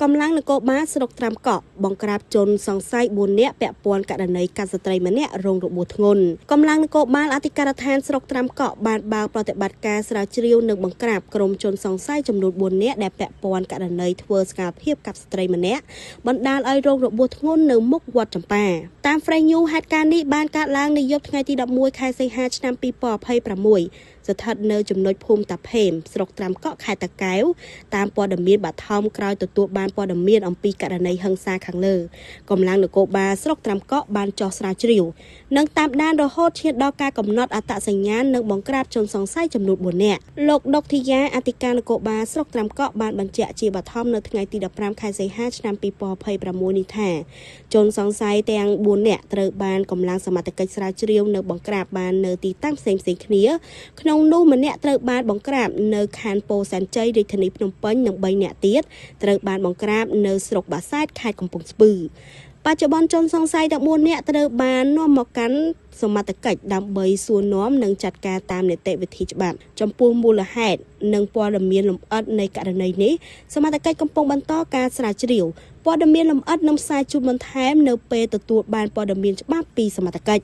កំឡាំងនគរបាលស្រុកត្រាំកក់បង្ក្រាបជនសង្ស័យ4នាក់ពាក់ព័ន្ធករណីកាត់ស្ត្រីម្នាក់រងរបួសធ្ងន់កំឡាំងនគរបាលអធិការដ្ឋានស្រុកត្រាំកក់បានបើកប្រតិបត្តិការស្រាវជ្រាវនិងបង្ក្រាបក្រុមជនសង្ស័យចំនួន4នាក់ដែលពាក់ព័ន្ធករណីធ្វើសកម្មភាពកាត់ស្ត្រីម្នាក់បណ្ដាលឲ្យរងរបួសធ្ងន់នៅមុខវត្តចម្ប៉ាតាម Fresh News ហេតុការណ៍នេះបានកើតឡើងនៅយប់ថ្ងៃទី11ខែសីហាឆ្នាំ2026ស្ថិតនៅចំណុចភូមិតាភេមស្រុកត្រាំកក់ខេត្តតាកែវតាមព័ត៌មានបឋមក្រោយទទួលបានព័ត៌មានអំពីករណីហិង្សាខាងលើកម្លាំងនគរបាលស្រុកត្រាំកក់បានចោះស្រាវជ្រាវនិងតាមដានរហូតឈានដល់ការកំណត់អត្តសញ្ញាណនិងបង្ក្រាបជនសង្ស័យចំនួន4នាក់លោកដុកធីយ៉ាអធិការនគរបាលស្រុកត្រាំកក់បានបញ្ជាក់ជាបឋមនៅថ្ងៃទី15ខែសីហាឆ្នាំ2026នេះថាជនសង្ស័យទាំង4នាក់ត្រូវបានកម្លាំងសមត្ថកិច្ចស្រាវជ្រាវនៅបង្ក្រាបបាននៅទីតាំងផ្សេងៗគ្នាក្នុងនោះម្នាក់ត្រូវបានបង្ក្រាបនៅខណ្ឌពោធិ៍សែនជ័យរាជធានីភ្នំពេញនិង3នាក់ទៀតត្រូវបានបង្ក្រាបនៅស្រុកបាសាតខេត្តកំពង់ស្ពឺបច្ចុប្បន្នជនសង្ស័យទាំង4នាក់ត្រូវបាននាំមកកាន់សមត្ថកិច្ចដើម្បីសួរនាំនិងចាត់ការតាមនីតិវិធីច្បាប់ចំពោះមូលហេតុនិងព័ត៌មានលម្អិតនៃករណីនេះសមត្ថកិច្ចកំពុងបន្តការស្រាវជ្រាវព័ត៌មានលម្អិតនិងផ្សាយជូនបន្ថែមនៅពេលទទួលបានព័ត៌មានច្បាស់ពីសមត្ថកិច្ច